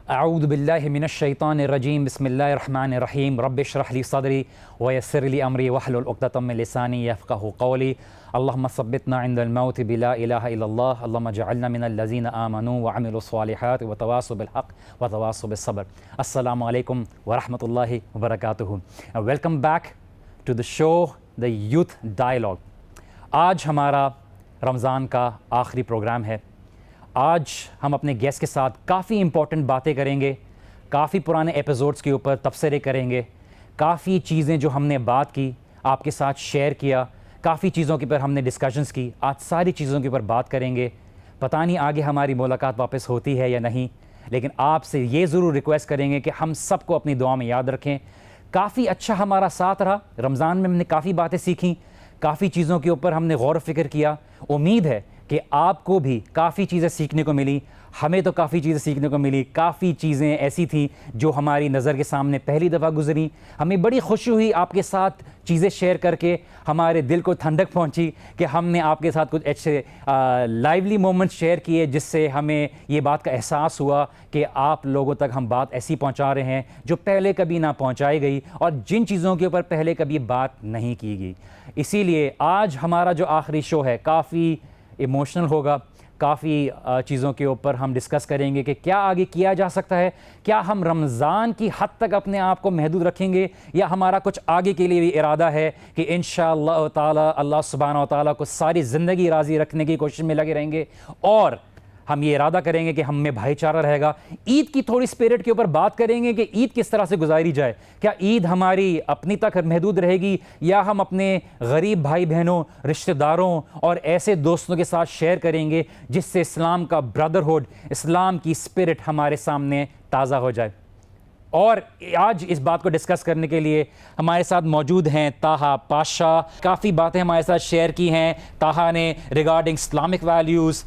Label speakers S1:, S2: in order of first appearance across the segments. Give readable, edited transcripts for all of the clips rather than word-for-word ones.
S1: अऊज़ु बिल्लाहि मिनश्शैतानिर्रजीम बिस्मिल्लाहिर्रहमानिर्रहीम रब्बिश्रह ली सदरी व यस्सिर ली अमरी वहलुल उक़दतम मिन लिसानी यफ़क़हू क़ौली अल्लाहुम्मा सब्बितना इंदल मौत बिला इलाहा इल्लल्लाह अल्लाहुम्मा जअलना मिनल लज़ीना आमनू व अमिलुस स्वालिहात व तवासौ बिल हक़ व तवासौ बिस सब्र। अस्सलामु अलैकुम व रहमतुल्लाहि व बरकातुहू। Welcome back to the show the youth dialogue. आज हमारा रमज़ान का आखिरी प्रोग्राम है। आज हम अपने गेस्ट के साथ काफ़ी इम्पॉर्टेंट बातें करेंगे, काफ़ी पुराने एपिसोड्स के ऊपर तबसरे करेंगे, काफ़ी चीज़ें जो हमने बात की आपके साथ शेयर किया, काफ़ी चीज़ों के ऊपर हमने डिस्कशंस की, आज सारी चीज़ों के ऊपर बात करेंगे। पता नहीं आगे हमारी मुलाकात वापस होती है या नहीं, लेकिन आपसे ये ज़रूर रिक्वेस्ट करेंगे कि हम सबको अपनी दुआ में याद रखें। काफ़ी अच्छा हमारा साथ रहा रमज़ान में, हमने काफ़ी बातें सीखी, काफ़ी चीज़ों के ऊपर हमने गौर फ़िक्र किया। उम्मीद है कि आपको भी काफ़ी चीज़ें सीखने को मिली, हमें तो काफ़ी चीज़ें सीखने को मिली। काफ़ी चीज़ें ऐसी थी जो हमारी नज़र के सामने पहली दफ़ा गुजरी, हमें बड़ी खुशी हुई आपके साथ चीज़ें शेयर करके, हमारे दिल को ठंडक पहुंची कि हमने आपके साथ कुछ अच्छे लाइवली मोमेंट्स शेयर किए, जिससे हमें ये बात का एहसास हुआ कि आप लोगों तक हम बात ऐसी पहुंचा रहे हैं जो पहले कभी ना पहुंचाई गई और जिन चीज़ों के ऊपर पहले कभी बात नहीं की गई। इसीलिए आज हमारा जो आखिरी शो है काफ़ी इमोशनल होगा, काफ़ी चीज़ों के ऊपर हम डिस्कस करेंगे कि क्या आगे किया जा सकता है, क्या हम रमज़ान की हद तक अपने आप को महदूद रखेंगे या हमारा कुछ आगे के लिए भी इरादा है कि इंशाअल्लाह ताला अल्लाह सुब्हानहू व तआला को सारी ज़िंदगी राज़ी रखने की कोशिश में लगे रहेंगे और हम ये इरादा करेंगे कि हम में भाईचारा रहेगा। ईद की थोड़ी स्पिरिट के ऊपर बात करेंगे कि ईद किस तरह से गुजारी जाए, क्या ईद हमारी अपनी तक महदूद रहेगी या हम अपने गरीब भाई बहनों, रिश्तेदारों और ऐसे दोस्तों के साथ शेयर करेंगे जिससे इस्लाम का ब्रदरहुड, इस्लाम की स्पिरिट हमारे सामने ताज़ा हो जाए। और आज इस बात को डिस्कस करने के लिए हमारे साथ मौजूद हैं ताहा पाशा। काफ़ी बातें हमारे साथ शेयर की हैं ताहा ने regarding Islamic values,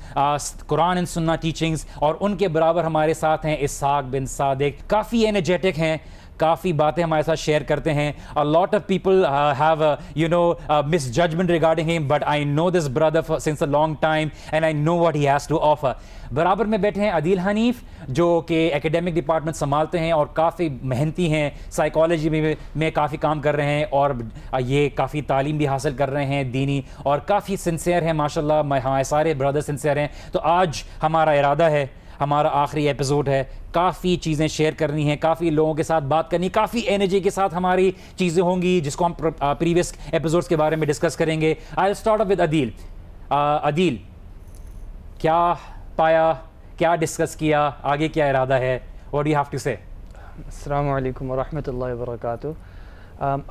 S1: Quran and सुन्ना टीचिंग्स, और उनके बराबर हमारे साथ हैं इसहाक बिन सादिक। काफ़ी एनर्जेटिक हैं, काफ़ी बातें हमारे साथ शेयर करते हैं। A lot of people have misjudgement regarding him, but I know this brother since a long time and I know what he has to offer. बराबर में बैठे हैं अदील हनीफ जो कि एकेडमिक डिपार्टमेंट संभालते हैं और काफ़ी मेहनती हैं, साइकोलॉजी में काफ़ी काम कर रहे हैं और ये काफ़ी तालीम भी हासिल कर रहे हैं दीनी, और काफ़ी सिंसियर हैं माशाल्लाह। हमारे सारे ब्रदर सिंसियर हैं। तो आज हमारा इरादा है, हमारा आखिरी एपिसोड है, काफ़ी चीज़ें शेयर करनी है, काफ़ी लोगों के साथ बात करनी, काफ़ी एनर्जी के साथ हमारी चीज़ें होंगी जिसको हम प्रीवियस एपिसोड्स के बारे में डिस्कस करेंगे। I will start off with Adeel. Adeel, क्या पाया, क्या डिस्कस किया, आगे क्या इरादा है, what do you have to say?
S2: अस्सलामु अलैकुम व रहमतुल्लाहि व बरकातुहू।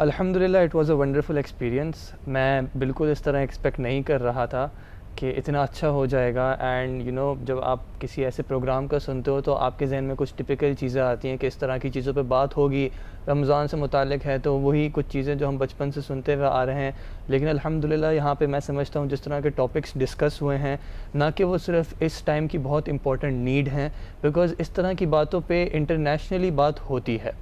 S2: अल्हम्दुलिल्लाह it was a wonderful experience. मैं बिल्कुल इस तरह एक्सपेक्ट नहीं कर रहा था कि इतना अच्छा हो जाएगा। एंड जब आप किसी ऐसे प्रोग्राम का सुनते हो तो आपके जहन में कुछ टिपिकल चीज़ें आती हैं कि इस तरह की चीज़ों पे बात होगी, रमज़ान से मुतालिक है, तो वही कुछ चीज़ें जो हम बचपन से सुनते हुए आ रहे हैं। लेकिन अल्हम्दुलिल्लाह यहाँ पे मैं समझता हूँ जिस तरह के टॉपिक्स डिस्कस हुए हैं, ना कि वो सिर्फ इस टाइम की बहुत इंपॉर्टेंट नीड हैं, बिकॉज़ इस तरह की बातों पे इंटरनेशनली बात होती है।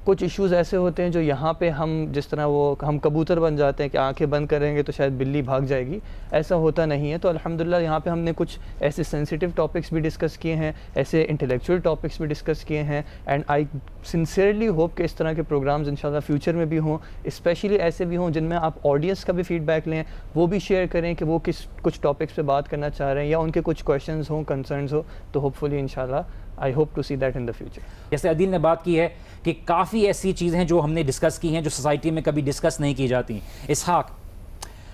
S2: कुछ इश्यूज़ ऐसे होते हैं जो यहाँ पे हम जिस तरह हम कबूतर बन जाते हैं कि आंखें बंद करेंगे तो शायद बिल्ली भाग जाएगी, ऐसा होता नहीं है। तो अल्हम्दुलिल्लाह यहाँ पे हमने कुछ ऐसे सेंसिटिव टॉपिक्स भी डिस्कस किए हैं, ऐसे इंटेलेक्चुअल टॉपिक्स भी डिस्कस किए हैं। एंड आई सिंसियरली होप कि इस तरह के प्रोग्राम्स इंशाल्लाह फ्यूचर में भी हों, स्पेशली ऐसे भी हों जिनमें आप ऑडियंस का भी फीडबैक लें, वो भी शेयर करें कि वो कुछ टॉपिक्स पे बात करना चाह रहे हैं या उनके कुछ क्वेश्चंस हों, कंसर्न्स हो। तो होपफुली इंशाल्लाह I hope to see that in the future.
S1: जैसे अदील ने बात की है कि काफ़ी ऐसी चीज़ें हैं जो हमने डिस्कस की हैं जो सोसाइटी में कभी डिस्कस नहीं की जाती। इसहाक,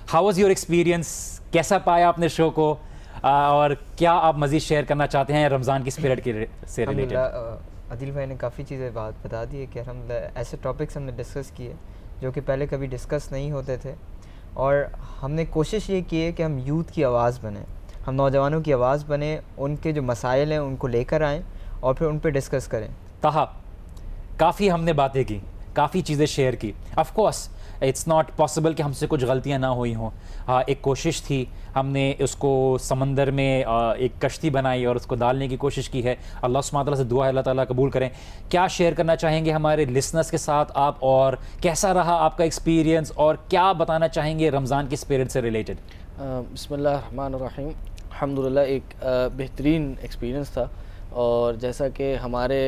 S1: हाउ वाज योर एक्सपीरियंस, कैसा पाया आपने शो को, और क्या आप मज़ीद शेयर करना चाहते हैं रमज़ान की स्पिरिट के से रिलेटेड?
S3: अदील भाई ने काफ़ी चीज़ें बता दी है कि हम ऐसे टॉपिक्स हमने डिस्कस किए जो कि पहले कभी डिस्कस नहीं होते थे, और हमने कोशिश ये की है कि हम यूथ की आवाज़ बने, हम नौजवानों की आवाज़ बने, उनके जो मसाइल हैं उनको लेकर आएँ और फिर उन पर डिस्कस करें।
S1: ताहा, काफ़ी हमने बातें की, काफ़ी चीज़ें शेयर की। Of course it's not possible कि हमसे कुछ गलतियां ना हुई हों। हाँ, एक कोशिश थी, हमने उसको समंदर में एक कश्ती बनाई और उसको डालने की कोशिश की है। अल्लाह सुब्हानहू व तआला से दुआ है अल्लाह ताला कबूल करें। क्या शेयर करना चाहेंगे हमारे लिसनर्स के साथ आप, और कैसा रहा आपका एक्सपीरियंस, और क्या बताना चाहेंगे रमज़ान की स्पिरिट से रिलेटेड?
S4: बिस्मिल्लाहिर्रहमानिर्रहीम। अल्हम्दुलिल्लाह एक बेहतरीन एक्सपीरियंस था। और जैसा कि हमारे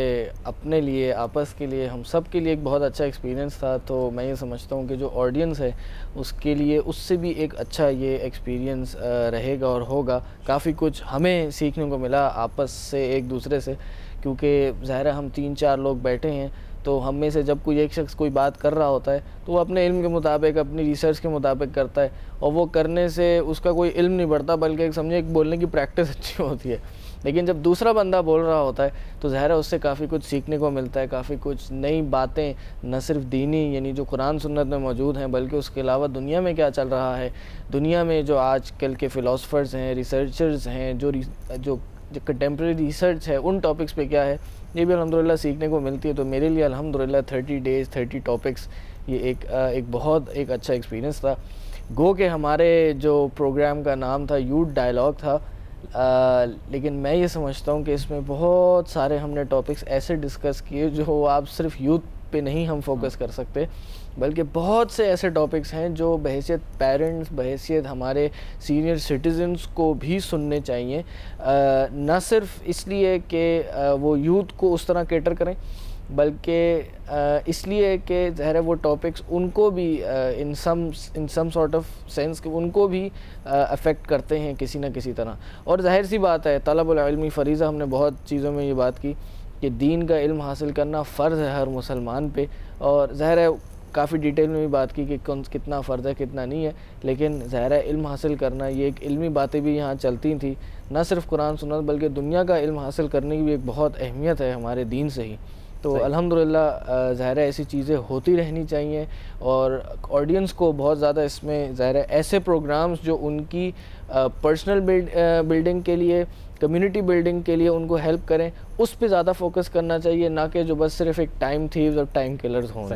S4: अपने लिए, आपस के लिए, हम सब के लिए एक बहुत अच्छा एक्सपीरियंस था, तो मैं ये समझता हूँ कि जो ऑडियंस है उसके लिए उससे भी एक अच्छा ये एक्सपीरियंस रहेगा और होगा। काफ़ी कुछ हमें सीखने को मिला आपस से, एक दूसरे से, क्योंकि ज़ाहिर है हम 3-4 लोग बैठे हैं, तो हम में से जब कोई एक शख्स कोई बात कर रहा होता है तो वो अपने इल्म के मुताबिक, अपनी रिसर्च के मुताबिक करता है, और वो करने से उसका कोई इल्म नहीं बढ़ता, बल्कि एक समझे एक बोलने की प्रैक्टिस अच्छी होती है। लेकिन जब दूसरा बंदा बोल रहा होता है तो ज़ाहिर है उससे काफ़ी कुछ सीखने को मिलता है, काफ़ी कुछ नई बातें, न सिर्फ दीनी यानी जो कुरान सुन्नत में मौजूद हैं, बल्कि उसके अलावा दुनिया में क्या चल रहा है, दुनिया में जो आजकल के फ़िलासफ़र्स हैं, रिसर्चर्स हैं, जो कंटेम्प्रेरी रिसर्च है, उन टॉपिक्स पे क्या है, ये भी अल्हम्दुलिल्लाह सीखने को मिलती है। तो मेरे लिए अल्हम्दुलिल्लाह 30 डेज़ 30 टॉपिक्स ये एक बहुत एक अच्छा एक्सपीरियंस था। गो के हमारे जो प्रोग्राम का नाम था यूथ डायलॉग था, लेकिन मैं ये समझता हूँ कि इसमें बहुत सारे हमने टॉपिक्स ऐसे डिस्कस किए जो आप सिर्फ यूथ पे नहीं हम फोकस कर सकते, बल्कि बहुत से ऐसे टॉपिक्स हैं जो बहैसियत पेरेंट्स, बहैसियत हमारे सीनियर सिटीज़न्स को भी सुनने चाहिए, न सिर्फ इसलिए कि वो यूथ को उस तरह कैटर करें, बल्कि इसलिए कि ज़ाहिर है वो टॉपिक्स उनको भी इन सम सॉर्ट ऑफ सेंस कि उनको भी अफेक्ट करते हैं किसी न किसी तरह। और ज़ाहिर सी बात है, तलबुल इल्मी फ़रीज़ा, हमने बहुत चीज़ों में ये बात की कि दीन का इल्म हासिल करना फ़र्ज़ है हर मुसलमान पे, और ज़ाहिर है काफ़ी डिटेल में भी बात की कि कितना फ़र्ज़ है कितना नहीं है, लेकिन ज़ाहिर है इल्म हासिल करना, ये एक इल्मी बातें भी यहाँ चलती थी, न सिर्फ कुरान सुन्नत बल्कि दुनिया का इल्म हासिल करने की भी एक बहुत अहमियत है हमारे दीन से ही। तो अल्हम्दुलिल्लाह ज़ाहिर है ऐसी चीज़ें होती रहनी चाहिए, और ऑडियंस को बहुत ज़्यादा इसमें ज़ाहिर है ऐसे प्रोग्राम्स जो उनकी पर्सनल बिल्डिंग के लिए, कम्युनिटी बिल्डिंग के लिए उनको हेल्प करें, उस पे ज़्यादा फोकस करना चाहिए, ना कि जो बस सिर्फ एक टाइम थीव्स और टाइम किलर्स हों।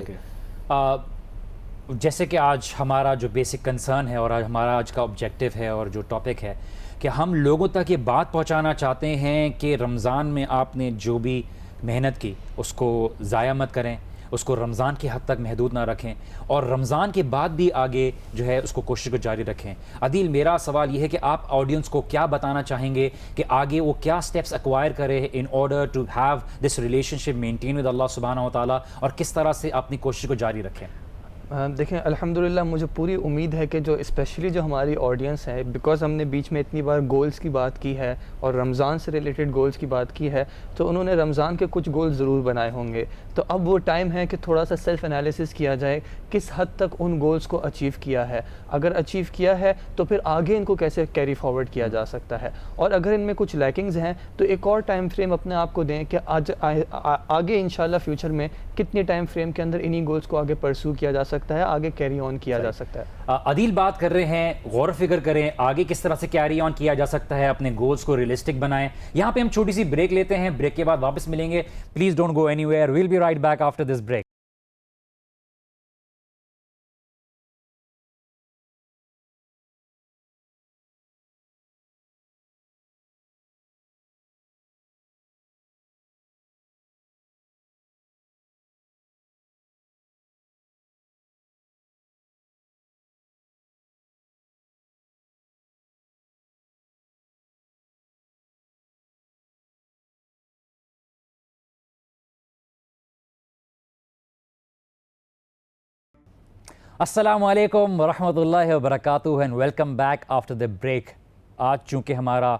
S1: जैसे कि आज हमारा जो बेसिक कंसर्न है और आज हमारा आज का ऑब्जेक्टिव है और जो टॉपिक है कि हम लोगों तक ये बात पहुंचाना चाहते हैं कि रमज़ान में आपने जो भी मेहनत की उसको ज़ाया मत करें, उसको रमज़ान की हद तक महदूद ना रखें, और रमज़ान के बाद भी आगे जो है उसको कोशिश को जारी रखें। अदील, मेरा सवाल ये है कि आप ऑडियंस को क्या बताना चाहेंगे कि आगे वो क्या स्टेप्स एक्वायर करे in order to have this relationship maintain with Allah सुब्हानहू व तआला, और किस तरह से अपनी कोशिश को जारी रखें?
S2: देखें, अल्हम्दुलिल्लाह मुझे पूरी उम्मीद है कि जो स्पेशली जो हमारी ऑडियंस है, बिकॉज़ हमने बीच में इतनी बार गोल्स की बात की है और रमज़ान से रिलेटेड गोल्स की बात की है, तो उन्होंने रमज़ान के कुछ गोल्स ज़रूर बनाए होंगे। तो अब वो टाइम है कि थोड़ा सा सेल्फ़ एनालिसिस किया जाए, किस हद तक उन गोल्स को अचीव किया है। अगर अचीव किया है तो फिर आगे इनको कैसे कैरी फॉरवर्ड किया जा सकता है, और अगर इनमें कुछ लैकिंग्स हैं तो एक और टाइम फ्रेम अपने आप को दें कि आगे इंशाल्लाह फ्यूचर में कितने टाइम फ्रेम के अंदर इन्हीं गोल्स को आगे परस्यू किया जा सकता है, आगे कैरी ऑन किया जा सकता है।
S1: अदील बात कर रहे हैं, गौर फिक्र करें आगे किस तरह से कैरी ऑन किया जा सकता है, अपने गोल्स को रियलिस्टिक बनाएं। यहाँ पे हम छोटी सी ब्रेक लेते हैं, ब्रेक के बाद वापस मिलेंगे। Please don't go anywhere, we will be right back after this break. अस्सलामुअलैकुम वरहमतुल्लाहि वबरकातुहू and welcome back after the break. आज चूँकि हमारा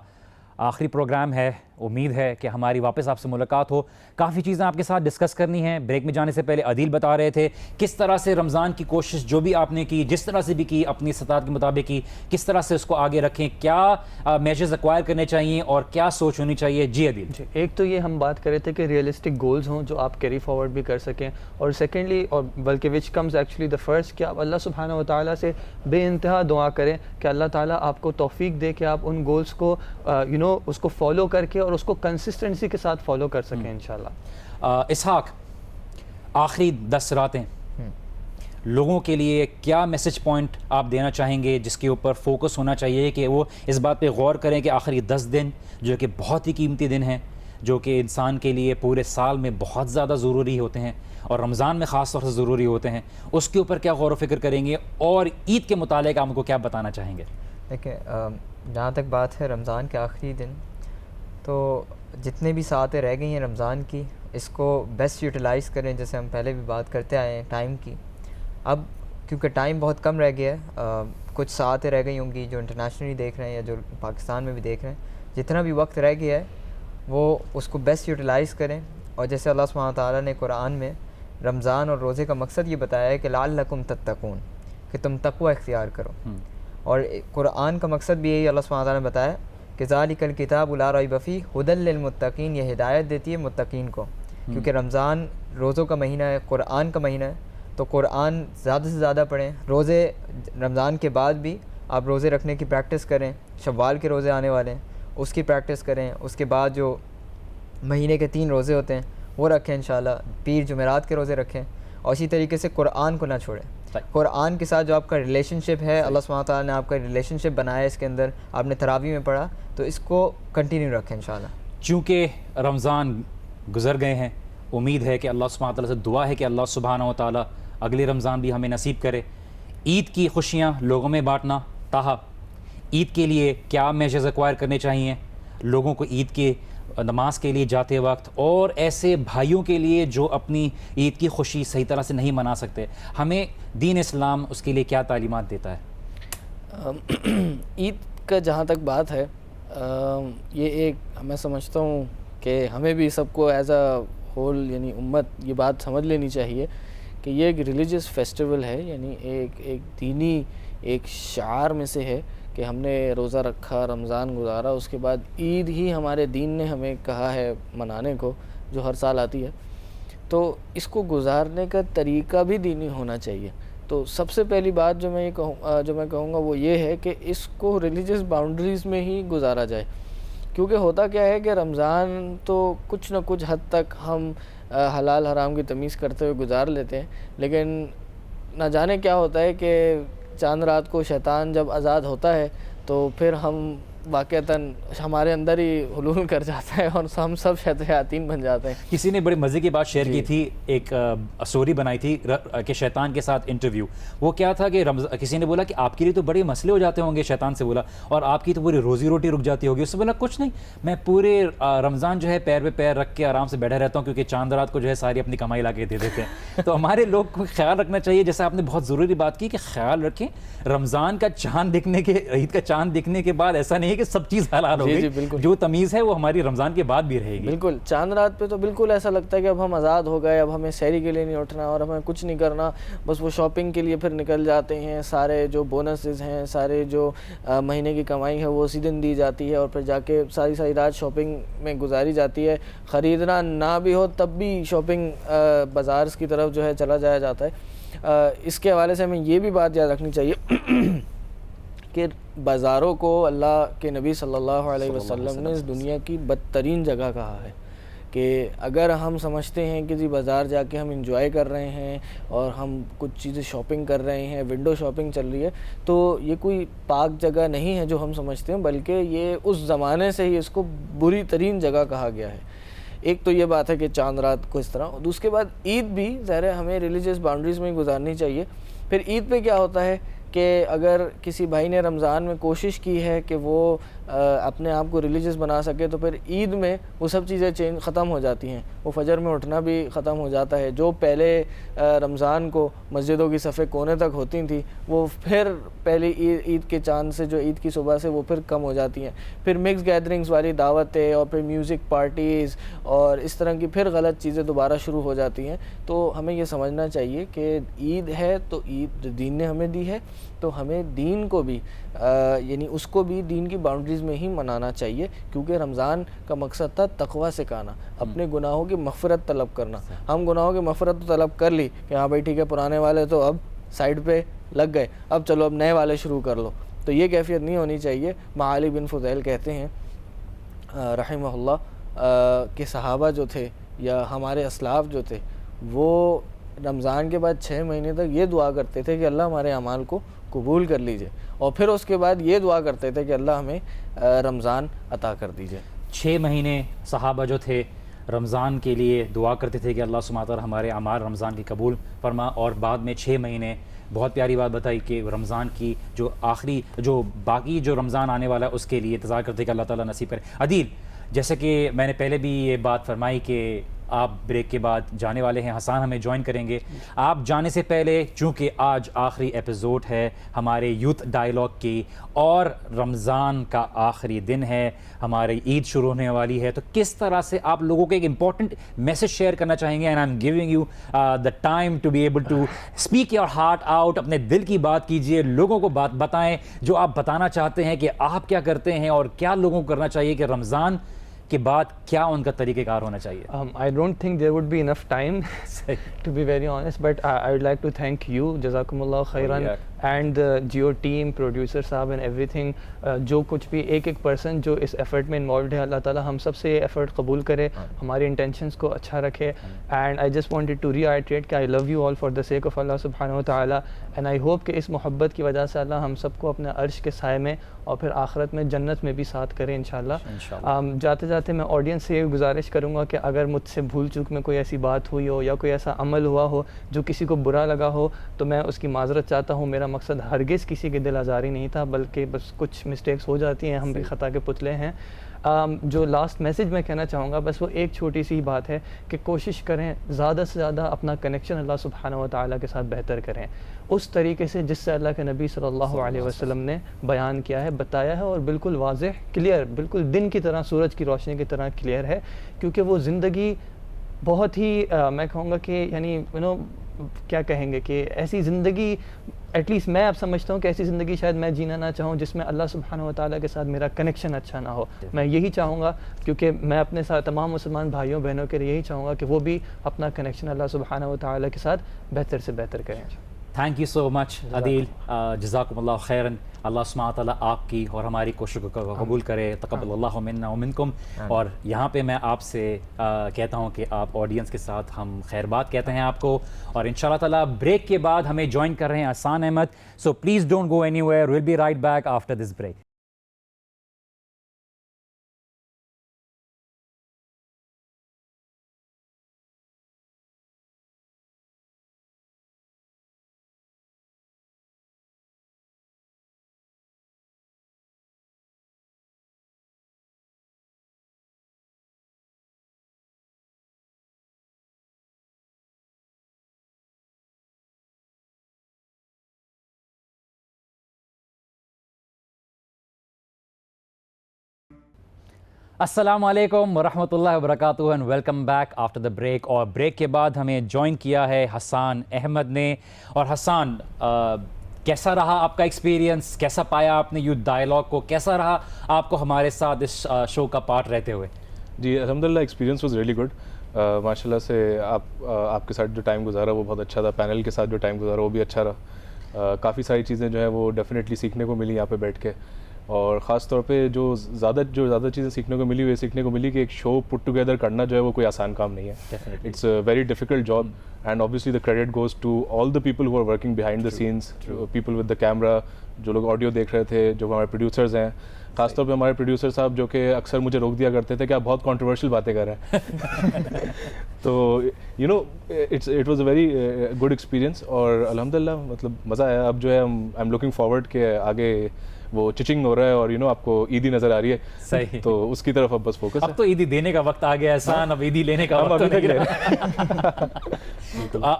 S1: आखिरी प्रोग्राम है, उम्मीद है कि हमारी वापस आपसे मुलाकात हो। काफ़ी चीज़ें आपके साथ डिस्कस करनी है। ब्रेक में जाने से पहले अदील बता रहे थे किस तरह से रमज़ान की कोशिश जो भी आपने की, जिस तरह से भी की, अपनी सताहत के मुताबिक की, किस तरह से उसको आगे रखें, क्या मेजर्स एक्वायर करने चाहिए और क्या सोच होनी चाहिए। जी अदील
S2: जी, एक तो ये हम बात कर रहे थे कि रियलिस्टिक गोल्स हों जो आप कैरी फॉरवर्ड भी कर सकें, और सेकेंडली, और बल्कि which comes actually the first, कि आप अल्लाह सुब्हानहू व तआला से बेइंतहा दुआ करें कि अल्लाह ताला आपको तौफीक दे कि आप उन गोल्स को उसको फॉलो करके और उसको कंसिस्टेंसी के साथ फॉलो कर सकें इंशाल्लाह।
S1: इसहाक, आखिरी 10 रातें लोगों के लिए क्या मैसेज पॉइंट आप देना चाहेंगे जिसके ऊपर फोकस होना चाहिए कि वो इस बात पे गौर करें कि आखिरी 10 दिन जो कि बहुत ही कीमती दिन हैं, जो कि इंसान के लिए पूरे साल में बहुत ज़्यादा ज़रूरी होते हैं और रमज़ान में ख़ास तौर से ज़रूरी होते हैं, उसके ऊपर क्या गौर व फिक्र करेंगे और ईद के मुतालिक आप उनको क्या बताना चाहेंगे?
S3: देखिए, जहाँ तक बात है रमज़ान के आखिरी दिन, तो जितने भी सातें रह गई हैं रमज़ान की, इसको बेस्ट यूटिलाइज़ करें, जैसे हम पहले भी बात करते आए हैं टाइम की। अब क्योंकि टाइम बहुत कम रह गया है, कुछ सातें रह गई होंगी जो इंटरनेशनली देख रहे हैं या जो पाकिस्तान में भी देख रहे हैं, जितना भी वक्त रह गया है वो उसको बेस्ट यूटिलाइज़ करें। और जैसे अल्लाह सुब्हानहू तआला ने कुरान में रमज़ान और रोज़े का मकसद ये बताया है कि लअल्लकुम तत्तकून, कि तुम तक़वा इख्तियार करो। और कुरान का मकसद भी यही अल्लाह सुब्हानहू तआला ने बताया कि ज़ालिकल किताबु ला रैब फ़ीह हुदल लिल मुत्तकीन, ये हिदायत देती है मुत्तकीन को। क्योंकि रमज़ान रोज़ों का महीना है, कुरान का महीना है, तो कुरान ज़्यादा से ज़्यादा पढ़ें। रोज़े रमज़ान के बाद भी आप रोज़े रखने की प्रैक्टिस करें, शव्वाल के रोज़े आने वाले हैं उसकी प्रैक्टिस करें। उसके बाद जो महीने के 3 रोज़े होते हैं वो रखें इंशाल्लाह, पीर जुमेरात के रोज़े रखें। और इसी तरीके से कुरान को ना छोड़ें। कुरान के साथ जो आपका रिलेशनशिप है, अल्लाह सुब्हानहू तआला ने आपका रिलेशनशिप बनाया है इसके अंदर, आपने तरावी में पढ़ा, तो इसको कंटिन्यू रखें इंशाल्लाह।
S1: चूँकि रमज़ान गुज़र गए हैं, उम्मीद है कि अल्लाह सुब्हानहू तआला से दुआ है कि अल्लाह सुब्हानहू तआला अगले रमज़ान भी हमें नसीब करे। ईद की खुशियाँ लोगों में बाँटना, ताहा ईद के लिए क्या मेजर्स एक्वायर करने चाहिए लोगों को ईद के नमाज के लिए जाते वक्त, और ऐसे भाइयों के लिए जो अपनी ईद की खुशी सही तरह से नहीं मना सकते, हमें दीन इस्लाम उसके लिए क्या तालीमात देता है?
S4: ईद का जहाँ तक बात है, ये एक मैं समझता हूँ कि हमें भी सबको एज अ होल यानी उम्मत ये बात समझ लेनी चाहिए कि ये एक रिलीजियस फेस्टिवल है, यानी एक दीनी एक शार में से है कि हमने रोज़ा रखा, रमज़ान गुजारा, उसके बाद ईद ही हमारे दीन ने हमें कहा है मनाने को, जो हर साल आती है। तो इसको गुजारने का तरीका भी दीनी होना चाहिए। तो सबसे पहली बात जो मैं कहूँगा वो ये है कि इसको रिलीजियस बाउंड्रीज़ में ही गुजारा जाए। क्योंकि होता क्या है कि रमज़ान तो कुछ न कुछ हद तक हम हलाल हराम की तमीज़ करते हुए गुजार लेते हैं, लेकिन ना जाने क्या होता है कि चांद रात को शैतान जब आज़ाद होता है तो फिर हम वाक़तन हमारे अंदर ही हुलूल कर जाता है और हम सब शैतान बन जाते हैं।
S1: किसी ने बड़ी मज़े की बात शेयर की थी, एक स्टोरी बनाई थी कि शैतान के साथ इंटरव्यू। वो क्या था कि किसी ने बोला कि आपके लिए तो बड़े मसले हो जाते होंगे, शैतान से बोला, और आपकी तो पूरी रोज़ी रोटी रुक जाती होगी। उससे बोला कुछ नहीं, मैं पूरे रमज़ान जो है पैर पे पैर रख के आराम से बैठा रहता हूँ, क्योंकि चांद रात को जो है सारी अपनी कमाई ला के दे देते हैं। तो हमारे लोग को ख्याल रखना चाहिए, जैसे आपने बहुत ज़रूरी बात की कि ख्याल रखें, रमज़ान का चांद दिखने के, ईद का चांद दिखने के बाद ऐसा नहीं है कि सब चीज़ हलाल हो गई। जो तमीज़ है वो हमारी रमज़ान के बाद भी रहेगी।
S4: बिल्कुल, चांद रात पे तो बिल्कुल ऐसा लगता है कि अब हम आज़ाद हो गए, अब हमें सहरी के लिए नहीं उठना और हमें कुछ नहीं करना, बस वो शॉपिंग के लिए फिर निकल जाते हैं। सारे जो बोनसेस हैं, सारे जो महीने की कमाई है वो उसी दिन दी जाती है और फिर जाके सारी सारी रात शॉपिंग में गुजारी जाती है। ख़रीदना ना भी हो तब भी शॉपिंग बाज़ार की तरफ जो है चला जाया जाता है। इसके हवाले से हमें ये भी बात याद रखनी चाहिए कि बाज़ारों को अल्लाह के नबी सल्लल्लाहु अलैहि वसल्लम ने इस दुनिया की बदतरीन जगह कहा है। कि अगर हम समझते हैं कि जी बाज़ार जाके हम इंजॉय कर रहे हैं और हम कुछ चीज़ें शॉपिंग कर रहे हैं, विंडो शॉपिंग चल रही है, तो ये कोई पाक जगह नहीं है जो हम समझते हैं, बल्कि ये उस ज़माने से ही इसको बुरी तरीन जगह कहा गया है। एक तो ये बात है कि चांद रात को इस तरह, दूसरे बाद ईद भी ज़ाहिर है हमें रिलीजियस बाउंड्रीज़ में गुजारनी चाहिए। फिर ईद पे क्या होता है कि अगर किसी भाई ने रमज़ान में कोशिश की है कि वो अपने आप को रिलीजियस बना सके, तो फिर ईद में वो सब चीज़ें ख़त्म हो जाती हैं। वो फजर में उठना भी ख़त्म हो जाता है। जो पहले रमज़ान को मस्जिदों की सफ़े कोने तक होती थी, वो फिर पहले ईद के चांद से, जो ईद की सुबह से, वो फिर कम हो जाती हैं। फिर मिक्स गैदरिंग्स वाली दावतें और फिर म्यूज़िक पार्टीज़ और इस तरह की फिर गलत चीज़ें दोबारा शुरू हो जाती हैं। तो हमें ये समझना चाहिए कि ईद है तो ईद दीन ने हमें दी है, तो हमें दीन को भी यानी उसको भी दीन की बाउंड्रीज़ में ही मनाना चाहिए। क्योंकि रमज़ान का मकसद था तक़वा सिखाना, अपने गुनाहों की मग़फ़िरत तलब करना। हम गुनाहों की मग़फ़िरत तो तलब कर ली कि हाँ भाई ठीक है, पुराने वाले तो अब साइड पे लग गए, अब चलो अब नए वाले शुरू कर लो। तो ये कैफियत नहीं होनी चाहिए। माली बिन फ़ुज़ैल कहते हैं रहमहुल्लाह कि सहाबा जो थे या हमारे असलाफ़ जो थे, वो रमज़ान के बाद 6 महीने तक ये दुआ करते थे कि अल्लाह हमारे अमाल को कबूल कर लीजिए, और फिर उसके बाद ये दुआ करते थे कि अल्लाह हमें रमज़ान अता कर दीजिए।
S1: 6 महीने सहाबा जो थे रमज़ान के लिए दुआ करते थे कि अल्लाह सुब्हानहू तआला हमारे अमाल रमज़ान की कबूल फरमा, और बाद में 6 महीने बहुत प्यारी बात बताई कि रमज़ान की जो आखिरी, जो बाकी जो रमज़ान आने वाला है उसके लिए इंतज़ार करते कि अल्लाह ताला नसीब करे। अदील, जैसे कि मैंने पहले भी ये बात फरमाई कि आप ब्रेक के बाद जाने वाले हैं, हसान हमें ज्वाइन करेंगे। आप जाने से पहले, चूँकि आज आखिरी एपिसोड है हमारे यूथ डायलॉग की और रमज़ान का आखिरी दिन है, हमारी ईद शुरू होने वाली है, तो किस तरह से आप लोगों को एक इम्पॉर्टेंट मैसेज शेयर करना चाहेंगे? And I am giving you the time to be able to speak your heart out. अपने दिल की बात कीजिए, लोगों को बात बताएं जो आप बताना चाहते हैं कि आप क्या करते हैं और क्या लोगों को करना चाहिए कि रमज़ान के बाद क्या उनका तरीक़ेकार होना चाहिए।
S2: I don't think there would be enough time to be very honest, but I would like to thank you, Jazakumullah khairan, and the Jio team, producer साहब and everything, जो कुछ भी एक पर्सन जो इस एफर्ट में इन्वॉल्व है, अल्लाह ताला हम सब से ये एफर्ट कबूल करे, हमारे इंटेंशंस को अच्छा रखे। And I just wanted to reiterate कि I love you all for the sake of Allah सुब्हानहू व तआला, एंड आई होप कि इस मोहब्बत की वजह से अल्लाह हम सबको अपने अर्श के साए में और फिर आखिरत में जन्नत में भी साथ करें इंशाल्लाह। जाते जाते मैं ऑडियंस से ये गुजारिश करूँगा कि अगर मुझसे भूल चूक में कोई ऐसी बात हुई हो या कोई ऐसा अमल हुआ हो जो किसी को बुरा लगा हो, तो मैं उसकी माजरत चाहता हूँ। मेरा मकसद हरगिज़ किसी की दिल आज़ारी नहीं था, बल्कि बस कुछ मिस्टेक्स हो जाती हैं, हम भी ख़ता के पुतले हैं। जो लास्ट मैसेज मैं कहना चाहूँगा बस वो एक छोटी सी बात है कि कोशिश करें ज़्यादा से ज़्यादा अपना कनेक्शन अल्लाह सुब्हानहू व तआला के साथ बेहतर करें, उस तरीके से जिससे अल्लाह के नबी सल्लल्लाहु अलैहि वसल्लम ने बयान किया है, बताया है, और बिल्कुल वाज़ेह क्लियर, बिल्कुल दिन की तरह, सूरज की रोशनी की तरह क्लियर है। क्योंकि वो ज़िंदगी बहुत ही मैं कहूँगा कि यानी यू नो क्या कहेंगे कि ऐसी ज़िंदगी, एटलीस्ट मैं अब समझता हूँ कि ऐसी ज़िंदगी शायद मैं जीना ना चाहूँ जिसमें अल्लाह सुब्हानहू व तआला के साथ मेरा कनेक्शन अच्छा ना हो। मैं यही चाहूँगा, क्योंकि मैं अपने साथ तमाम मुसलमान भाइयों बहनों के लिए यही चाहूँगा कि वो भी अपना कनेक्शन अल्लाह सुब्हानहू व तआला के साथ बेहतर से बेहतर करें।
S1: Thank you so much Adeel, जज़ाकुमुल्लाह खैरन। अल्लाह सुब्हानहू व तआला आपकी और हमारी कोशिशों को कबूल करे, तक़ब्बलल्लाहु मिन्ना व मिनकुम। और यहाँ पे मैं आपसे कहता हूँ कि आप ऑडियंस के साथ हम खैरबात कहते हैं आपको, और इंशाअल्लाह ताला ब्रेक के बाद हमें ज्वाइन कर रहे हैं Hasan Ahmed. So please don't go anywhere, will be right back after this break. अस्सलामुअलैकुम वरहमतुल्लाहि वबरकातुहू and welcome back after the break. और ब्रेक के बाद हमें ज्वाइन किया है हसान अहमद ने। और हसान, कैसा रहा आपका एक्सपीरियंस, कैसा पाया आपने यूथ डायलॉग को, कैसा रहा आपको हमारे साथ इस शो का पार्ट रहते हुए?
S5: जी अल्हम्दुलिल्लाह, एक्सपीरियंस वाज रियली गुड। माशाल्लाह से आपके साथ जो टाइम गुजारा वो बहुत अच्छा था, पैनल के साथ जो टाइम गुजारा वो भी अच्छा रहा। काफ़ी सारी चीज़ें जो है वो डेफिनेटली सीखने को मिली यहाँ पे बैठ के, और ख़ास तौर पे जो ज़्यादा चीज़ें सीखने को मिली, वे सीखने को मिली कि एक शो पुट टुगेदर करना जो है वो कोई आसान काम नहीं है। It's a very difficult job, and obviously the credit goes to all the people who are working behind the scenes, people with the camera, जो लोग ऑडियो देख रहे थे, जो हमारे प्रोड्यूसर्स हैं, खासतौर पे हमारे प्रोड्यूसर साहब जो कि अक्सर मुझे रोक दिया करते थे कि आप बहुत कंट्रोवर्शियल बातें कर रहे हैं। तो you know it was a very good experience, और अल्हम्दुलिल्लाह मतलब मज़ा आया। अब जो है आई एम लुकिंग फॉरवर्ड के आगे वो चिचिंग हो रहा है और आपको ईदी नज़र आ रही है,
S1: सही,
S5: तो उसकी तरफ अब बस फोकस है।
S1: अब तो ईदी देने का वक्त आ गया है, अब ईदी लेने का वक्त नहीं रहा।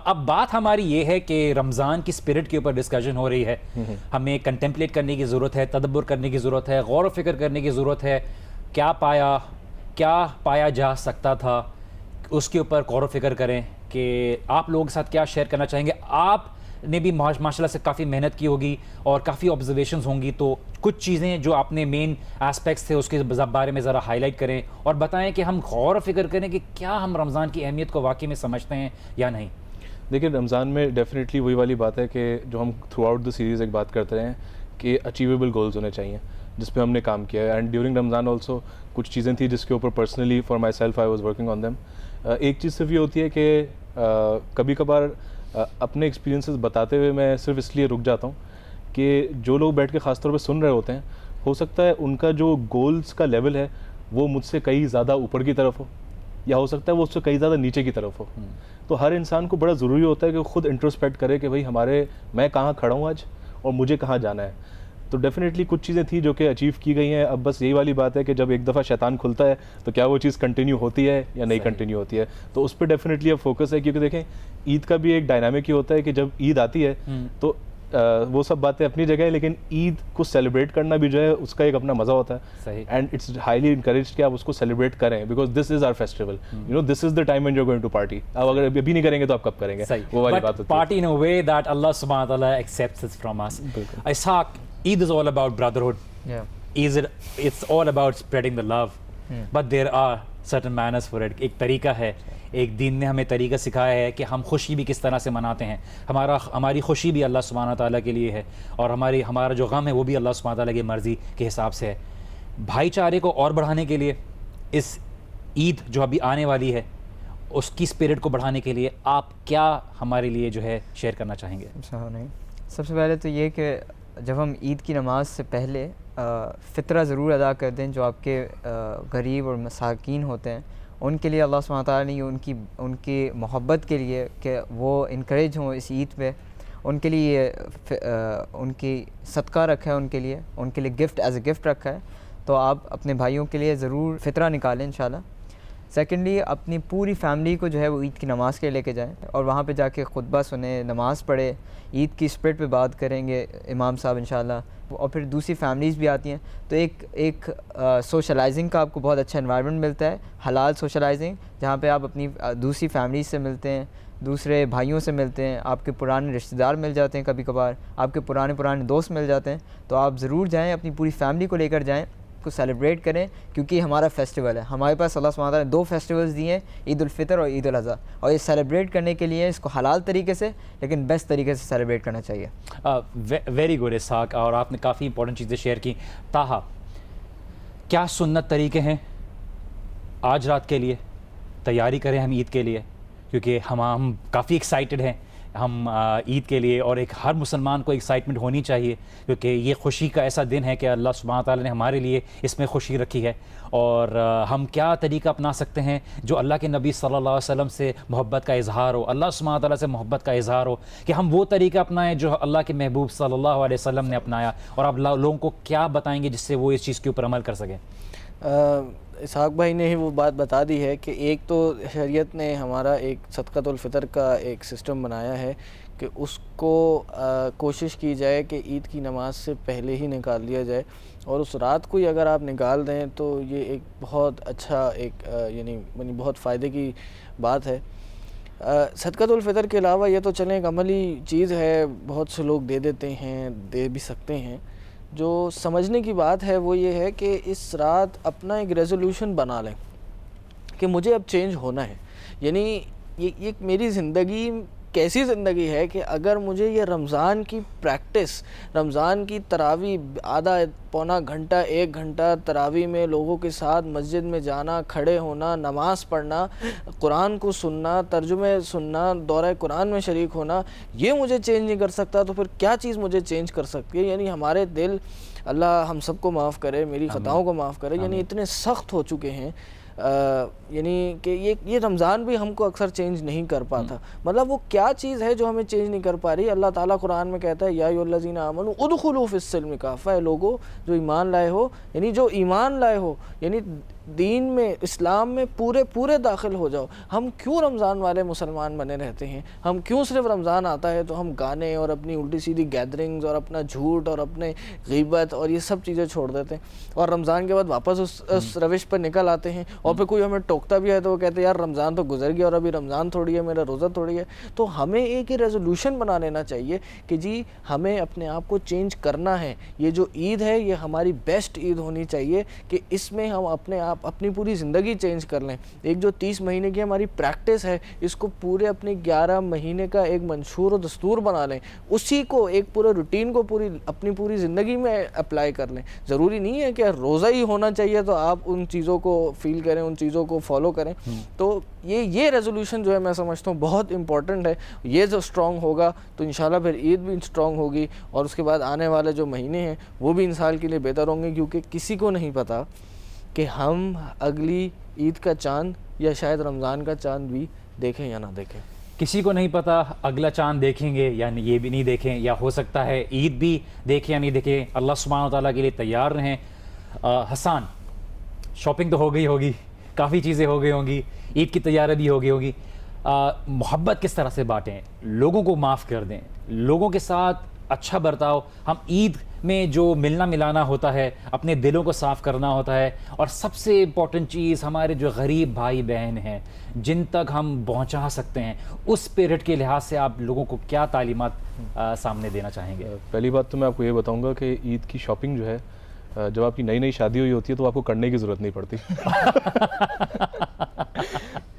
S1: अब बात हमारी ये है कि रमज़ान की स्पिरिट के ऊपर डिस्कशन हो रही है। हमें कंटेम्पलेट करने की ज़रूरत है, तदब्बुर करने की ज़रूरत है, गौर व फिक्र करने की ज़रूरत है। क्या पाया जा सकता था, उसके ऊपर गौर व फिक्र करें कि आप लोगों के साथ क्या शेयर करना चाहेंगे। आप ने भी माशाल्लाह से काफ़ी मेहनत की होगी और काफ़ी ऑब्जर्वेशंस होंगी, तो कुछ चीज़ें जो आपने मेन एस्पेक्ट्स थे उसके बारे में ज़रा हाईलाइट करें और बताएं कि हम गौर फिक्र करें कि क्या हम रमज़ान की अहमियत को वाकई में समझते हैं या नहीं।
S5: देखिए, रमज़ान में डेफिनेटली वही वाली बात है कि जो हम थ्रू आउट द सीरीज़ एक बात करते रहे हैं कि अचीवेबल गोल्स होने चाहिए, जिस पे हमने काम किया है। एंड ड्यूरिंग रमज़ान ऑल्सो कुछ चीज़ें थी जिसके ऊपर personally for my self I was working on them. एक चीज़ सिर्फ ये होती है कि कभी कभार अपने एक्सपीरियंसेस बताते हुए मैं सिर्फ इसलिए रुक जाता हूँ कि जो लोग बैठ के ख़ासतौर पे सुन रहे होते हैं, हो सकता है उनका जो गोल्स का लेवल है वो मुझसे कहीं ज़्यादा ऊपर की तरफ हो, या हो सकता है वो उससे कहीं ज़्यादा नीचे की तरफ हो। तो हर इंसान को बड़ा ज़रूरी होता है कि ख़ुद इंट्रोस्पेक्ट करे कि भाई मैं कहाँ खड़ा हूँ आज और मुझे कहाँ जाना है। तो डेफिनेटली कुछ चीज़ें थी जो कि अचीव की गई हैं। अब बस यही वाली बात है कि जब एक दफ़ा शैतान खुलता है तो क्या वो चीज़ कंटिन्यू होती है या नहीं कंटिन्यू होती है, तो उस पर डेफिनेटली अब फोकस है। क्योंकि देखें ईद का भी एक डायनामिक ही होता है कि जब ईद आती है तो वो सब बातें अपनी जगह है, लेकिन ईद को सेलिब्रेट करना भी जो है उसका एक अपना मज़ा होता है। एंड इट्स हाईली इनकरेज कि आप उसको सेलिब्रेट करें, because this is our festival, you know, this is the time when you are going to party. अब अगर अभी नहीं करेंगे तो आप कब करेंगे, वो वाली बात होती है।
S1: Party in a way that अल्लाह सुब्हानहू व तआला accepts it from us. Ishaq, Eid is all about brotherhood, it's all about spreading the love, but there are certain manners for it। एक तरीका है, एक दीन ने हमें तरीका सिखाया है कि हम खुशी भी किस तरह से मनाते हैं। हमारी खुशी भी अल्लाह सुब्हानहू व तआला के लिए है, और हमारा जो गम है वो भी अल्लाह सुब्हानहू व तआला की मर्ज़ी के हिसाब से है। भाईचारे को और बढ़ाने के लिए इस ईद जो अभी आने वाली है उसकी स्पिरिट को बढ़ाने के लिए आप क्या हमारे लिए जो है शेयर करना चाहेंगे?
S3: अच्छा, नहीं, सबसे पहले तो ये कि जब हम ईद की नमाज से पहले फ़ितरा ज़रूर अदा कर दें। जो आपके गरीब और मसाकीन होते हैं उनके लिए अल्लाह सुब्हानहू व तआला ने उनकी मोहब्बत के लिए कि वो इनकरेज हों इस ईद पे, उनके लिए उनकी सदका रखा है, उनके लिए गिफ्ट एज ए गिफ्ट रखा है। तो आप अपने भाइयों के लिए ज़रूर फ़ितरा निकालें इंशाल्लाह। सेकेंडली, अपनी पूरी फैमिली को जो है वो ईद की नमाज़ के लेके जाएं और वहाँ पे जाके खुतबा सुने, नमाज़ पढ़े, ईद की स्पिरिट पे बात करेंगे इमाम साहब इंशाल्लाह। और फिर दूसरी फैमिलीज़ भी आती हैं, तो एक सोशलाइजिंग का आपको बहुत अच्छा एनवायरनमेंट मिलता है, हलाल सोशलाइजिंग, जहाँ पे आप अपनी दूसरी फैमिलीज़ से मिलते हैं, दूसरे भाइयों से मिलते हैं, आपके पुराने रिश्तेदार मिल जाते हैं, कभी कभार आपके पुराने दोस्त मिल जाते हैं। तो आप ज़रूर जाएँ, अपनी पूरी फैमिली को लेकर जाएँ, को सेलिब्रेट करें, क्योंकि हमारा फेस्टिवल है। हमारे पास अल्लाह सुब्हानहू व तआला ने 2 फेस्टिवल्स दिए हैं, ईद उल फितर और ईद उल अज़हा, और ये सेलिब्रेट करने के लिए इसको हलाल तरीके से लेकिन बेस्ट तरीके से सेलिब्रेट करना चाहिए।
S1: वेरी गुड इसहाक, और आपने काफ़ी इंपॉर्टेंट चीज़ें शेयर की। ताहा, क्या सुन्नत तरीके हैं आज रात के लिए तैयारी करें हम ईद के लिए, क्योंकि हम काफ़ी एक्साइटेड हैं हम ईद के लिए, और एक हर मुसलमान को एक्साइटमेंट होनी चाहिए, क्योंकि ये खुशी का ऐसा दिन है कि अल्लाह सुब्हानहू व तआला ने हमारे लिए इसमें खुशी रखी है। और हम क्या तरीका अपना सकते हैं जो अल्लाह के नबी सल्लल्लाहु अलैहि वसल्लम से मोहब्बत का इजहार हो, अल्लाह सुब्हानहू व तआला से मोहब्बत का इजहार हो, कि हम वो तरीका अपनाएं जो अल्लाह के महबूब सल्लल्लाहु अलैहि वसल्लम ने अपनाया। और आप लोगों को क्या बताएंगे जिससे वो इस चीज़ के ऊपर अमल कर सकें?
S4: इसहाक भाई ने ही वो बात बता दी है कि एक तो शरीयत ने हमारा एक सदक़तुल फ़ितर का एक सिस्टम बनाया है कि उसको कोशिश की जाए कि ईद की नमाज से पहले ही निकाल लिया जाए, और उस रात को ही अगर आप निकाल दें तो ये एक बहुत अच्छा एक यानी बहुत फ़ायदे की बात है। सदक़तुल फ़ितर के अलावा ये तो चलें एक अमली चीज़ है, बहुत से लोग दे देते हैं, दे भी सकते हैं। जो समझने की बात है वो ये है कि इस रात अपना एक रेज़ोल्यूशन बना लें कि मुझे अब चेंज होना है। यानी ये मेरी ज़िंदगी कैसी ज़िंदगी है कि अगर मुझे ये रमज़ान की प्रैक्टिस, रमज़ान की तरावी आधा पौना घंटा 1 घंटा तरावी में लोगों के साथ मस्जिद में जाना, खड़े होना, नमाज़ पढ़ना, कुरान को सुनना, तर्जुमे सुनना, दौरा कुरान में शरीक होना, ये मुझे चेंज नहीं कर सकता तो फिर क्या चीज़ मुझे चेंज कर सकती है? यानी हमारे दिल, अल्लाह हम सबको माफ़ करे, मेरी ख़ताओं को माफ़ करे, यानी इतने सख्त हो चुके हैं यानी कि ये रमज़ान भी हमको अक्सर चेंज नहीं कर पाता। मतलब वो क्या चीज़ है जो हमें चेंज नहीं कर पा रही? अल्लाह ताला कुरान में कहता है या अय्युहल्लज़ीना आमनू उदखुलू फ़िस्सिल्मि काफ़ा, है लोगो जो ईमान लाए हो, यानी जो ईमान लाए हो, यानी दीन में, इस्लाम में पूरे दाखिल हो जाओ। हम क्यों रमज़ान वाले मुसलमान बने रहते हैं? हम क्यों सिर्फ रमज़ान आता है तो हम गाने और अपनी उल्टी सीधी गैदरिंग्स और अपना झूठ और अपने ग़ीबत और ये सब चीज़ें छोड़ देते हैं, और रमज़ान के बाद वापस उस रविश पर निकल आते हैं, और फिर कोई हमें टोकता भी है तो वो कहते हैं यार रमज़ान तो गुजर गया और अभी रमज़ान थोड़ी है, मेरा रोज़ा थोड़ी है। तो हमें एक ही रेजोल्यूशन बना लेना चाहिए कि जी हमें अपने आप को चेंज करना है। ये जो ईद है ये हमारी बेस्ट ईद होनी चाहिए कि इसमें हम अपने आप अपनी पूरी ज़िंदगी चेंज कर लें। एक जो 30 महीने की हमारी प्रैक्टिस है इसको पूरे अपने 11 महीने का एक मंशूर और दस्तूर बना लें, उसी को एक पूरे रूटीन को अपनी पूरी ज़िंदगी में अप्लाई कर लें। ज़रूरी नहीं है कि रोज़ा ही होना चाहिए तो आप उन चीज़ों को फील करें, उन चीज़ों को फॉलो करें। तो ये रेजोल्यूशन जो है मैं समझता हूँ बहुत इंपॉर्टेंट है। ये जो स्ट्रॉन्ग होगा तो इंशाल्लाह फिर ईद भी स्ट्रॉन्ग होगी, और उसके बाद आने वाले जो महीने हैं वो भी इंसान के लिए बेहतर होंगे, क्योंकि किसी को नहीं पता कि हम अगली ईद का चाँद या शायद रमज़ान का चाँद भी देखें या ना देखें।
S1: किसी को नहीं पता अगला चांद देखेंगे या ये भी नहीं देखें, या हो सकता है ईद भी देखें या नहीं देखें। अल्लाह सुब्हानहू व तआला के लिए तैयार रहें। हसन, शॉपिंग तो हो गई होगी, काफ़ी चीज़ें हो गई होंगी, ईद की तैयारी भी हो गई होगी। मोहब्बत किस तरह से बांटें, लोगों को माफ़ कर दें, लोगों के साथ अच्छा बर्ताव। हम ईद में जो मिलना मिलाना होता है, अपने दिलों को साफ़ करना होता है, और सबसे इम्पॉर्टेंट चीज़ हमारे जो गरीब भाई बहन हैं जिन तक हम पहुंचा सकते हैं, उस स्पिरिट के लिहाज से आप लोगों को क्या तालीमात सामने देना चाहेंगे?
S5: पहली बात तो मैं आपको ये बताऊंगा कि ईद की शॉपिंग जो है, जब आपकी नई नई शादी हुई होती है तो आपको करने की ज़रूरत नहीं पड़ती।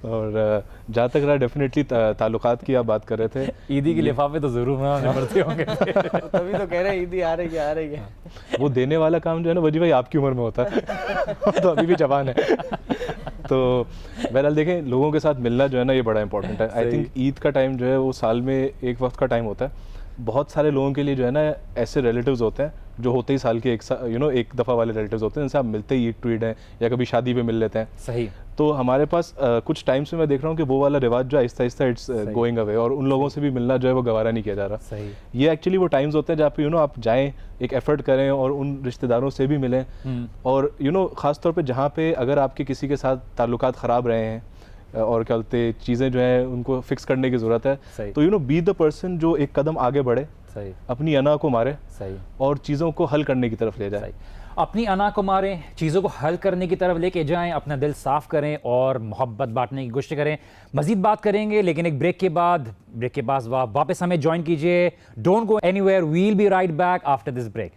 S5: और जहाँ तक रहा डेफिनेटली ताल्लुकात की आप बात कर रहे थे,
S1: ईदी के लिफाफे तो ज़रूर बनाने पड़ते होंगे।
S4: तभी तो कह रहे हैं ईदी आ रही है, आ रही है।
S5: वो देने वाला काम जो है ना वजी भाई आपकी उम्र में होता है। तो अभी भी जवान है। तो बहरहाल देखें, लोगों के साथ मिलना जो है ना ये बड़ा इंपॉर्टेंट है। आई थिंक ईद का टाइम जो है वो साल में एक वक्त का टाइम होता है। बहुत सारे लोगों के लिए जो है ना ऐसे रिलेटिव्स होते हैं जो होते ही साल के एक दफ़ा वाले रिलेटिव्स होते हैं जिनसे आप मिलते ही ईद टू ईद हैं या कभी शादी पे मिल लेते हैं।
S1: सही।
S5: तो हमारे पास कुछ टाइम से मैं देख रहा हूँ कि वो वाला रिवाज जो Aahista Aahista it's going away, और उन लोगों से भी मिलना जो है वो गवारा नहीं किया जा रहा।
S1: सही।
S5: ये एक्चुअली वो टाइम्स होते हैं जहाँ पे आप जाएँ, एक एफर्ट करें और उन रिश्तेदारों से भी मिलें। और ख़ास तौर पे जहाँ पे अगर आपके किसी के साथ ताल्लुकात ख़राब रहे हैं और क्या बोलते चीज़ें जो है उनको फिक्स करने की ज़रूरत है, तो बी द पर्सन जो एक कदम आगे बढ़े,
S1: सही,
S5: अपनी अना को मारे,
S1: सही,
S5: और चीज़ों को हल करने की तरफ ले जाए।
S1: अपनी अना को मारें, चीज़ों को हल करने की तरफ लेके जाएं, अपना दिल साफ़ करें और मोहब्बत बांटने की कोशिश करें। मज़ीद बात करेंगे लेकिन एक ब्रेक के बाद वापस हमें ज्वाइन कीजिए। Don't go anywhere, we'll be right back after this break.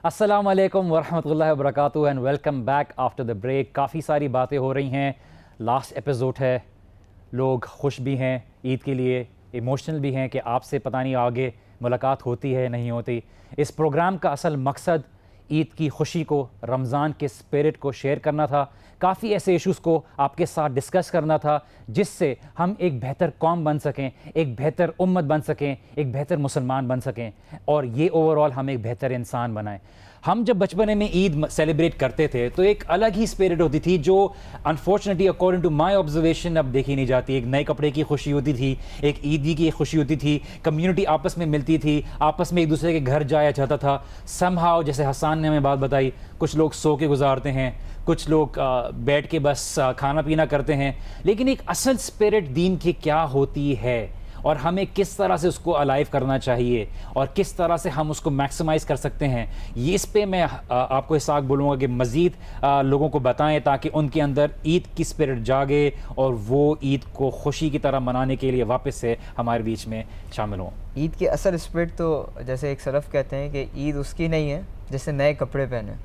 S1: अस्सलाम वालेकुम वरहमतुल्लाहि वबरकातुहू and welcome back after the break. काफ़ी सारी बातें हो रही हैं, लास्ट एपिसोड है, लोग खुश भी हैं ईद के लिए, इमोशनल भी हैं कि आपसे पता नहीं आगे मुलाकात होती है नहीं होती। इस प्रोग्राम का असल मकसद ईद की खुशी को, रमज़ान के स्पिरिट को शेयर करना था। काफ़ी ऐसे इश्यूज़ को आपके साथ डिस्कस करना था जिससे हम एक बेहतर कौम बन सकें, एक बेहतर उम्मत बन सकें, एक बेहतर मुसलमान बन सकें, और ये ओवरऑल हम एक बेहतर इंसान बनाएं। हम जब बचपने में ईद सेलिब्रेट करते थे तो एक अलग ही स्पिरिट होती थी जो unfortunately according to my observation अब देखी नहीं जाती। एक नए कपड़े की खुशी होती थी, एक ईदी की खुशी होती थी, कम्युनिटी आपस में मिलती थी, आपस में एक दूसरे के घर जाया जाता था। समहाउ, जैसे हसन ने हमें बात बताई, कुछ लोग सो के गुजारते हैं, कुछ लोग बैठ के बस खाना पीना करते हैं, लेकिन एक असल स्पिरिट दीन की क्या होती है और हमें किस तरह से उसको अलाइव करना चाहिए और किस तरह से हम उसको मैक्सिमाइज़ कर सकते हैं, ये इस पे मैं आपको इसाक बोलूँगा कि मज़ीद लोगों को बताएं ताकि उनके अंदर ईद की स्पिरिट जागे और वो ईद को खुशी की तरह मनाने के लिए वापस से हमारे बीच में शामिल हों।
S3: ईद की असल स्पिरिट तो जैसे एक सलफ़ कहते हैं कि ईद उसकी नहीं है जैसे नए कपड़े पहने,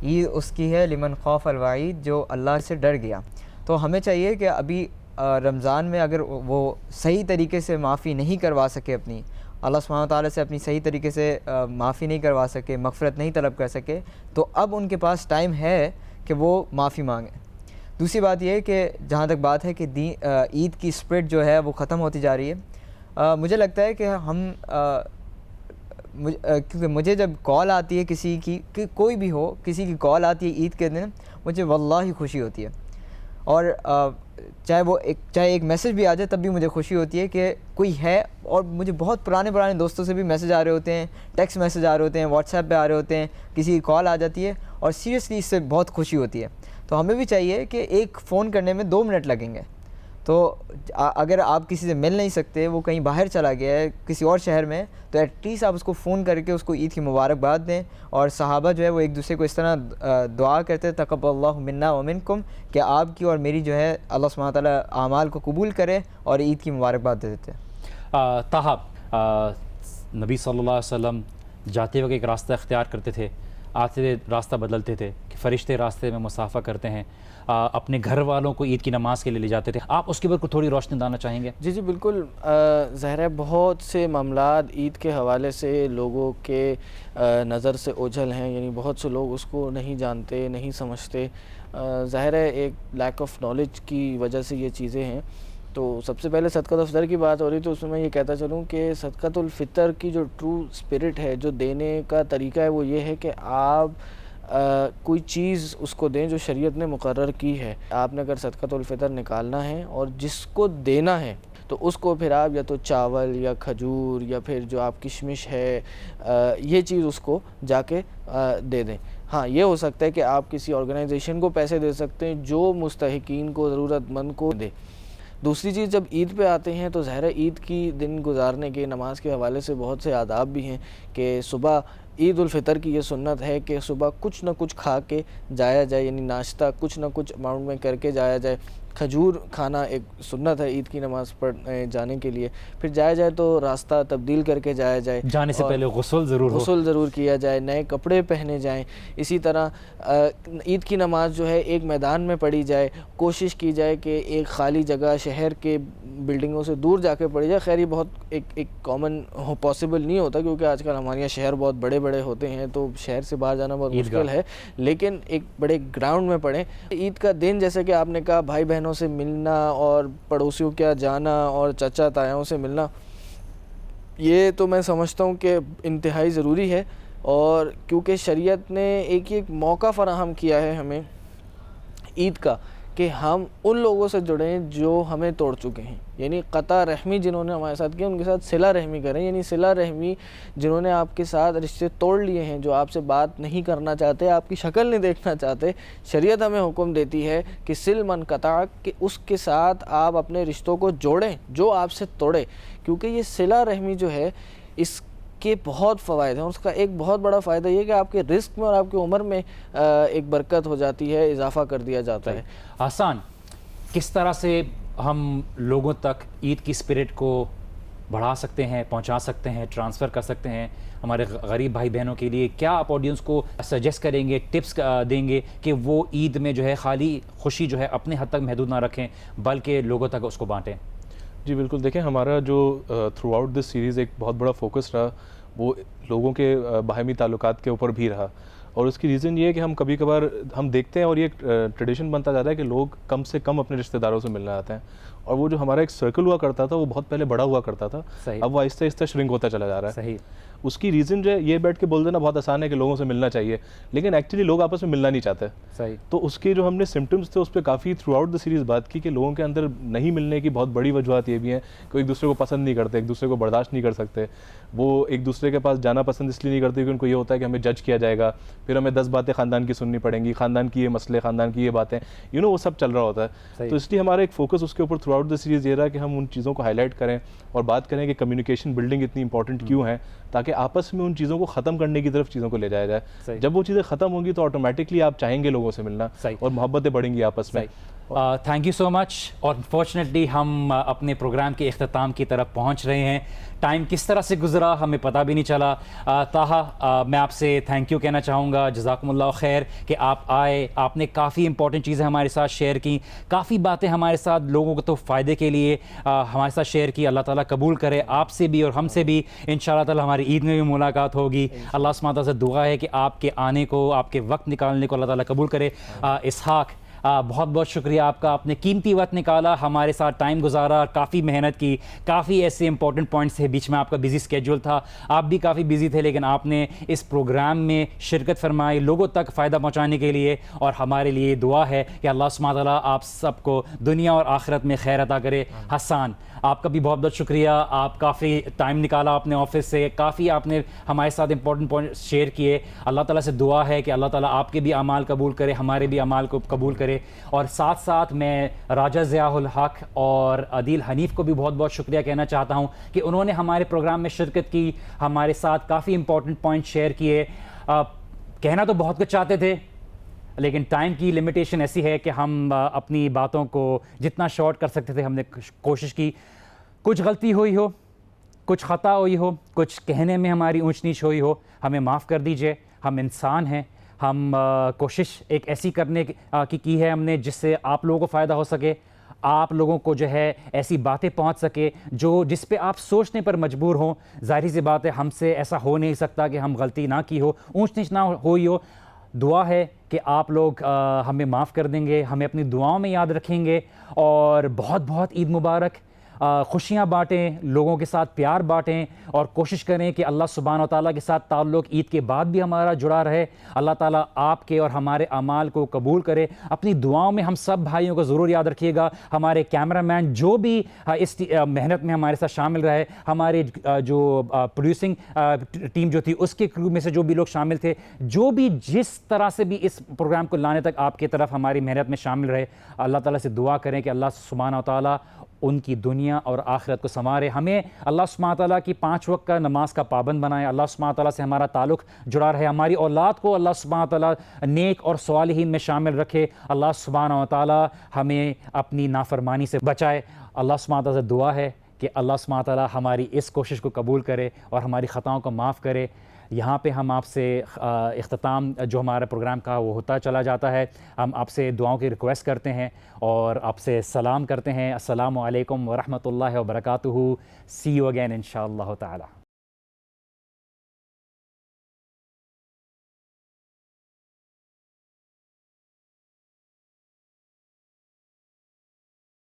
S3: ईद उसकी है लिमन खौफ अलवाईद, जो अल्लाह से डर गया। तो हमें चाहिए कि अभी रमज़ान में अगर वो सही तरीके से माफ़ी नहीं करवा सके, अपनी अल्लाह सुब्हानहू ताला से अपनी सही तरीके से माफ़ी नहीं करवा सके, मग़फ़िरत नहीं तलब कर सके, तो अब उनके पास टाइम है कि वो माफ़ी मांगे। दूसरी बात यह है कि जहाँ तक बात है कि ईद की स्पिरिट जो है वो ख़त्म होती जा रही है। मुझे लगता है कि हम क्योंकि मुझे जब कॉल आती है किसी की, कि कोई भी हो, किसी की कॉल आती है ईद के दिन, मुझे वल्लाही खुशी होती है। और चाहे एक मैसेज भी आ जाए तब भी मुझे खुशी होती है कि कोई है। और मुझे बहुत पुराने दोस्तों से भी मैसेज आ रहे होते हैं, टेक्स्ट मैसेज आ रहे होते हैं, व्हाट्सएप पे आ रहे होते हैं, किसी की कॉल आ जाती है और सीरियसली इससे बहुत खुशी होती है। तो हमें भी चाहिए कि एक फ़ोन करने में 2 मिनट लगेंगे, तो अगर आप किसी से मिल नहीं सकते, वो कहीं बाहर चला गया है किसी और शहर में, तो एटलीस्ट आप उसको फ़ोन करके उसको ईद की मुबारकबाद दें। और सहाबा जो है वो एक दूसरे को इस तरह दुआ करते तक़ब्बलल्लाहु मिन्ना व मिनकुम, कि आपकी और मेरी जो है अल्लाह सुब्हानहू तआला आमाल को कबूल करे और ईद की मुबारकबाद दे देते हैं।
S1: ताहा, नबी सल्लल्लाहु अलैहि वसल्लम जाते वक्त एक रास्ता अख्तियार करते थे, आते हुए रास्ता बदलते थे, कि फ़रिश्ते रास्ते में मुसाफ़ा करते हैं, अपने घर वालों को ईद की नमाज़ के लिए ले जाते थे। आप उसके ऊपर थोड़ी रोशनी डालना चाहेंगे?
S4: जी जी बिल्कुल। ज़ाहिर है बहुत से मामलात ईद के हवाले से लोगों के नज़र से ओझल हैं, यानी बहुत से लोग उसको नहीं जानते, नहीं समझते। ज़ाहिर है एक लैक ऑफ नॉलेज की वजह से ये चीज़ें हैं। तो सबसे पहले सदक़ातुल फ़ितर की बात हो रही, तो उसमें मैं ये कहता चलूँ कि सदक़ातुल फ़ितर की जो ट्रू स्पिरिट है, जो देने का तरीका है, वो ये है कि आप कोई चीज़ उसको दें जो शरीयत ने मुकर्रर की है। आपने अगर सदक़ातुल फ़ितर निकालना है और जिसको देना है, तो उसको फिर आप या तो चावल या खजूर या फिर जो आप किशमिश है, ये चीज़ उसको जाके दे दें। हाँ, ये हो सकता है कि आप किसी ऑर्गेनाइजेशन को पैसे दे सकते हैं जो मुस्तहिकीन को, ज़रूरतमंद को दे। दूसरी चीज़, जब ईद पे आते हैं तो ज़ाहिर है ईद की दिन गुजारने के नमाज के हवाले से बहुत से आदाब भी हैं कि सुबह ईद उल फ़ितर की ये सुन्नत है कि सुबह कुछ ना कुछ खा के जाया जाए, यानी नाश्ता कुछ ना कुछ अमाउंट में करके जाया जाए। खजूर खाना एक सुन्नत है ईद की नमाज़ पढ़ने जाने के लिए। फिर जाया जाए तो रास्ता तब्दील करके जाया जाए,
S1: जाने से पहले गुस्ल ज़रूर
S4: किया जाए, नए कपड़े पहने जाएं। इसी तरह ईद की नमाज़ जो है एक मैदान में पढ़ी जाए, कोशिश की जाए कि एक ख़ाली जगह शहर के बिल्डिंगों से दूर जाके पढ़ी जाए। खैर ये बहुत एक कॉमन पॉसिबल नहीं होता, क्योंकि आजकल हमारे यहाँ शहर बहुत बड़े बड़े होते हैं, तो शहर से बाहर जाना बहुत मुश्किल है। लेकिन एक बड़े ग्राउंड में पढ़ें। ईद का दिन, जैसे कि आपने कहा, भाई बहनों से मिलना और पड़ोसियों के यहाँ जाना और चाचा तायाओं से मिलना, ये तो मैं समझता हूँ कि इंतहाई ज़रूरी है। और क्योंकि शरीयत ने एक मौका फ़राहम किया है हमें ईद का कि हम उन लोगों से जुड़ें जो हमें तोड़ चुके हैं, यानी क़ता रहमी जिन्होंने हमारे साथ किया उनके साथ सिला रहमी करें। यानी सिला रहमी जिन्होंने आपके साथ रिश्ते तोड़ लिए हैं, जो आपसे बात नहीं करना चाहते, आपकी शक्ल नहीं देखना चाहते, शरीयत हमें हुक्म देती है कि सिल मन क़ता, कि उसके साथ आप अपने रिश्तों को जोड़ें जो आपसे तोड़े। क्योंकि ये सिला रहमी जो है, इसके बहुत फ़वाइद हैं, और उसका एक बहुत बड़ा फ़ायदा ये है कि आपके रिस्क में और आपकी उम्र में एक बरकत हो जाती है, इजाफ़ा कर दिया जाता है।
S1: आसान, किस तरह से हम लोगों तक ईद की स्पिरिट को बढ़ा सकते हैं, पहुंचा सकते हैं, ट्रांसफ़र कर सकते हैं हमारे गरीब भाई बहनों के लिए? क्या आप ऑडियंस को सजेस्ट करेंगे, टिप्स देंगे कि वो ईद में जो है खाली खुशी जो है अपने हद तक महदूद ना रखें, बल्कि लोगों तक उसको बांटें?
S5: जी बिल्कुल। देखें, हमारा जो थ्रू आउट दिस सीरीज़ एक बहुत बड़ा फोकस रहा, वो लोगों के बाहमी ताल्लुकात के ऊपर भी रहा। और उसकी रीज़न ये है कि हम कभी कभार हम देखते हैं, और ये ट्रेडिशन बनता जाता है कि लोग कम से कम अपने रिश्तेदारों से मिलने आते हैं, और वो जो हमारा एक सर्कल हुआ करता था वो बहुत पहले बड़ा हुआ करता था, अब वो आहिस्ता आहिस्ता श्रिंक होता चला जा रहा है।
S1: सही।
S5: उसकी रीज़न जो है, ये बैठ के बोल देना बहुत आसान है कि लोगों से मिलना चाहिए, लेकिन एक्चुअली लोग आपस में मिलना नहीं चाहते।
S1: सही।
S5: तो उसके जो हमने सिम्टम्स थे उस पर काफ़ी थ्रू आउट द सीरीज़ बात की कि लोगों के अंदर नहीं मिलने की बहुत बड़ी वजूहत ये भी हैं कि एक दूसरे को पसंद नहीं करते, एक दूसरे को बर्दाश्त नहीं कर सकते। वो एक दूसरे के पास जाना पसंद इसलिए नहीं करते क्योंकि उनको ये होता है कि हमें जज किया जाएगा, फिर हमें 10 बातें ख़ानदान की सुननी पड़ेंगी, ख़ानदान की ये मसले, ख़ानदान की ये बातें, वो सब चल रहा होता है। तो इसलिए हमारा एक फोकस उसके ऊपर थ्रू आउट द सीरीज़ ये रहा कि हम उन चीज़ों को हाईलाइट करें और बात करें कि कम्युनिकेशन बिल्डिंग इतनी इंपॉर्टेंट क्यों है, ताकि आपस में उन चीज़ों को ख़त्म करने की तरफ चीज़ों को ले जाया जाए। जब वो चीज़ें ख़त्म होंगी तो ऑटोमेटिकली आप चाहेंगे लोगों से मिलना और मोहब्बतें बढ़ेंगी आपस में।
S1: Thank you so much. और अनफॉर्चुनेटली हम अपने प्रोग्राम के इख्तिताम की तरफ पहुंच रहे हैं। टाइम किस तरह से गुजरा हमें पता भी नहीं चला। ताहा मैं आपसे थैंक यू कहना चाहूँगा, जज़ाकुमुल्लाह खैर कि आप आए, आपने काफ़ी इंपॉर्टेंट चीज़ें हमारे साथ शेयर की, काफ़ी बातें हमारे साथ लोगों को तो फ़ायदे के लिए हमारे साथ शेयर की। अल्लाह ताला कबूल करे आपसे भी और हमसे भी। इंशाअल्लाह ताला हमारी ईद में भी मुलाकात होगी। अल्लाह सुब्हानहू तआला से दुआ है कि आपके आने को, आपके वक्त निकालने को अल्लाह ताला कबूल करे। इसहाक, बहुत बहुत शुक्रिया आपका, आपने कीमती वक्त निकाला, हमारे साथ टाइम गुजारा, काफ़ी मेहनत की, काफ़ी ऐसे इंपॉर्टेंट पॉइंट्स थे, बीच में आपका बिजी स्केड्यूल था, आप भी काफ़ी बिजी थे, लेकिन आपने इस प्रोग्राम में शिरकत फरमाई लोगों तक फ़ायदा पहुँचाने के लिए। और हमारे लिए दुआ है कि अल्लाह सुब्हानहू तआला आप सबको दुनिया और आखिरत में खैर अता करे। हसन, आपका भी बहुत बहुत शुक्रिया, आप काफ़ी टाइम निकाला अपने ऑफिस से, काफ़ी आपने हमारे साथ इंपॉर्टेंट पॉइंट शेयर किए। अल्लाह ताला से दुआ है कि अल्लाह ताला आपके भी अमाल कबूल करे, हमारे भी अमाल को कबूल करे। और साथ साथ मैं राजा ज़ियाउल हक और अदील हनीफ़ को भी बहुत बहुत शुक्रिया कहना चाहता हूँ कि उन्होंने हमारे प्रोग्राम में शिरकत की, हमारे साथ काफ़ी इंपॉर्टेंट पॉइंट शेयर किए। कहना तो बहुत कुछ चाहते थे, लेकिन टाइम की लिमिटेशन ऐसी है कि हम अपनी बातों को जितना शॉर्ट कर सकते थे हमने कोशिश की। कुछ गलती हुई हो, कुछ ख़ता हुई हो, कुछ कहने में हमारी ऊंच नीच हुई हो, हमें माफ़ कर दीजिए। हम इंसान हैं, हम कोशिश एक ऐसी करने की है हमने जिससे आप लोगों को फ़ायदा हो सके, आप लोगों को जो है ऐसी बातें पहुंच सके जिस पे आप सोचने पर मजबूर हों। ज़ाहिर सी बात है, हमसे ऐसा हो नहीं सकता कि हम गलती ना की हो, ऊंच नीच ना हुई हो। दुआ है कि आप लोग हमें माफ़ कर देंगे, हमें अपनी दुआओं में याद रखेंगे, और बहुत बहुत ईद मुबारक। खुशियाँ बाँटें, लोगों के साथ प्यार बाँटें, और कोशिश करें कि अल्लाह सुब्हान व तआला के साथ ताल्लुक़ ईद के बाद भी हमारा जुड़ा रहे। अल्लाह ताला आपके और हमारे अमाल को कबूल करे। अपनी दुआओं में हम सब भाइयों को ज़रूर याद रखिएगा। हमारे कैमरामैन जो भी इस मेहनत में हमारे साथ शामिल रहे, हमारे जो प्रोड्यूसिंग टीम जो थी उसके क्रू में से जो भी लोग शामिल थे, जो भी जिस तरह से भी इस प्रोग्राम को लाने तक आपकी तरफ हमारी मेहनत में शामिल रहे, अल्लाह ताला से दुआ करें कि अल्लाह सुब्हान व तआला उनकी दुनिया और आखिरत को संवारे। हमें अल्लाह सुब्हान व तआला की 5 वक्त का नमाज का पाबंद बनाए। अल्लाह सुब्हान व तआला से हमारा ताल्लुक़ जुड़ा रहे। हमारी औलाद को अल्लाह सुब्हान व तआला नेक और सालिहीन में शामिल रखे। अल्लाह सुब्हान व तआला हमें अपनी नाफरमानी से बचाए। अल्लाह सुब्हान व तआला से दुआ है कि अल्लाह सुब्हान व तआला हमारी इस कोशिश को कबूल करे और हमारी ख़ताओं को माफ़ करे। यहाँ पे हम आपसे इख्तिताम जो हमारा प्रोग्राम का वो होता चला जाता है। हम आपसे दुआओं की रिक्वेस्ट करते हैं और आपसे सलाम करते हैं। अस्सलामु अलैकुम व रहमतुल्लाहि व बरकातुहू। सी यू अगेन इंशाअल्लाह ताला।